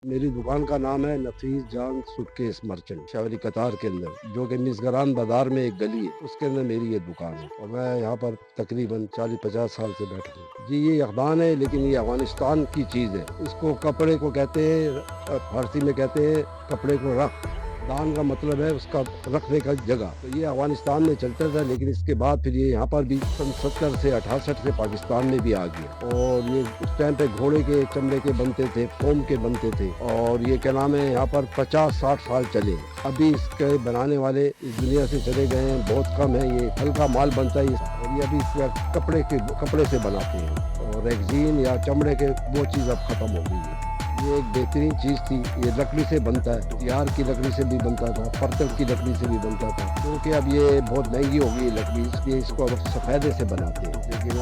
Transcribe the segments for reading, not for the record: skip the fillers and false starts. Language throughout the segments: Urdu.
میری دکان کا نام ہے نفیس جان سوٹکیس مرچنٹ شاوری قطار کے اندر، جو کہ مزگران بازار میں ایک گلی ہے، اس کے اندر میری یہ دکان ہے اور میں یہاں پر تقریباً 40-50 سال سے بیٹھا ہوں جی۔ یہ اخبان ہے لیکن یہ افغانستان کی چیز ہے۔ اس کو کپڑے کو کہتے ہیں، فارسی میں کہتے ہیں کپڑے کو رخ، دان کا مطلب ہے اس کا رکھنے کا جگہ۔ تو یہ افغانستان میں چلتا تھا، لیکن اس کے بعد پھر یہ یہاں پر بھی 70 سے 68 سے پاکستان میں بھی آ گیا۔ اور یہ اس ٹائم پہ گھوڑے کے چمڑے کے بنتے تھے، فوم کے بنتے تھے، اور یہ کیا نام ہے یہاں پر 50-60 سال چلے۔ ابھی اس کے بنانے والے اس دنیا سے چلے گئے ہیں، بہت کم ہے۔ یہ ہلکا مال بنتا ہے اور یہ ابھی کپڑے سے بناتے ہیں، اور ریگزین یا چمڑے کے وہ چیز اب ختم ہو گئی ہے۔ یہ ایک بہترین چیز تھی۔ یہ لکڑی سے بنتا ہے، دیار کی لکڑی سے بھی بنتا تھا، پرتل کی لکڑی سے بھی بنتا تھا، کیونکہ اب یہ بہت مہنگی ہو گئی ہے لکڑی، اس لیے اس کو اب سفیدے سے بناتے ہیں۔ لیکن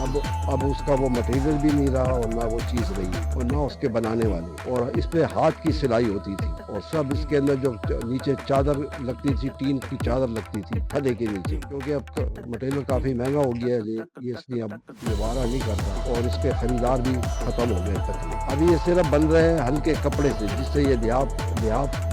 اب اس کا وہ مٹیریل بھی نہیں رہا اور نہ وہ چیز رہی اور نہ اس کے بنانے والے، اور اس پہ ہاتھ کی سلائی ہوتی تھی، اور سب اس کے اندر جو نیچے چادر لگتی تھی، ٹین کی چادر لگتی تھی تھدے کے نیچے، کیونکہ اب مٹیریل کافی مہنگا ہو گیا ہے، یہ اس لیے اب دوبارہ نہیں کرتا، اور اس کے خریدار بھی ختم ہو گئے تقریباً۔ ابھی یہ صرف بن رہے ہیں ہلکے کپڑے سے، جس سے یہ لحاف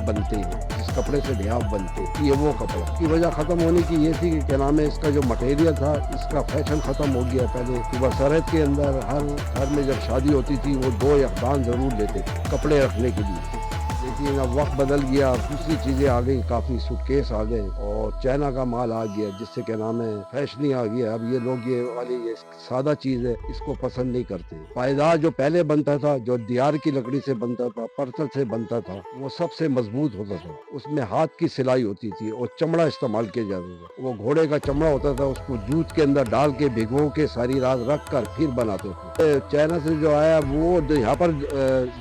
بنتے ہیں، جس کپڑے سے لحاف بنتے ہیں، یہ وہ کپڑا کی وجہ ختم ہونے کی یہ تھی کہ کیا نام ہے، اس کا جو مٹیریل تھا اس کا فیشن ختم ہو گیا۔ پہلے صبح سرحد کے اندر ہر گھر میں جب شادی ہوتی تھی وہ 2 اقدام ضرور لیتے تھے کپڑے رکھنے کے لیے، لیکن اب وقت بدل گیا، دوسری چیزیں آ گئی، کافی سوٹ کیس آ گئے اور چائنا کا مال آ گیا، جس سے کیا نام ہے فیشنی آ گیا۔ اب یہ لوگ یہ والی یہ سادہ چیز ہے اس کو پسند نہیں کرتے۔ پائیدار جو پہلے بنتا تھا، جو دیار کی لکڑی سے بنتا تھا، پرتل سے بنتا تھا، وہ سب سے مضبوط ہوتا تھا، اس میں ہاتھ کی سلائی ہوتی تھی اور چمڑا استعمال کیا جاتا تھا۔ وہ گھوڑے کا چمڑا ہوتا تھا، اس کو دودھ کے اندر ڈال کے بھگو کے ساری رات رکھ کر پھر بناتے تھے۔ چائنا سے جو آیا وہ یہاں پر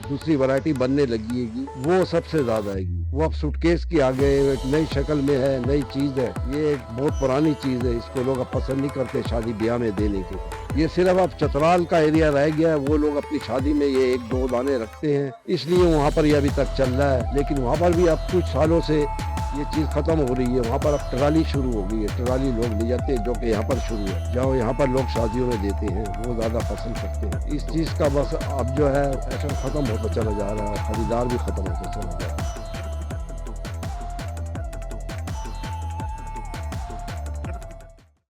دوسری ورائٹی بننے لگی ہے، وہ سب سے زیادہ ہے گی۔ وہ اب سوٹ کیس کی آگے ایک نئی شکل میں ہے، نئی چیز ہے، یہ ایک بہت پرانی چیز ہے، اس کو لوگ اب پسند نہیں کرتے شادی بیاہ میں دینے کے۔ یہ صرف اب چترال کا ایریا رہ گیا ہے، وہ لوگ اپنی شادی میں یہ 1-2 دانے رکھتے ہیں، اس لیے وہاں پر یہ ابھی تک چل رہا ہے۔ لیکن وہاں پر بھی اب کچھ سالوں سے یہ چیز ختم ہو رہی ہے، وہاں پر اب ٹرالی شروع ہو گئی ہے، ٹرالی لوگ لے جاتے ہیں، جو کہ یہاں پر شروع ہے، جہاں یہاں پر لوگ شادیوں میں دیتے ہیں، وہ زیادہ پسند کرتے ہیں۔ اس چیز کا بس اب جو ہے فیشن ختم ہوتا چلا جا رہا ہے، خریدار بھی ختم ہوتا چلا جا رہا ہے۔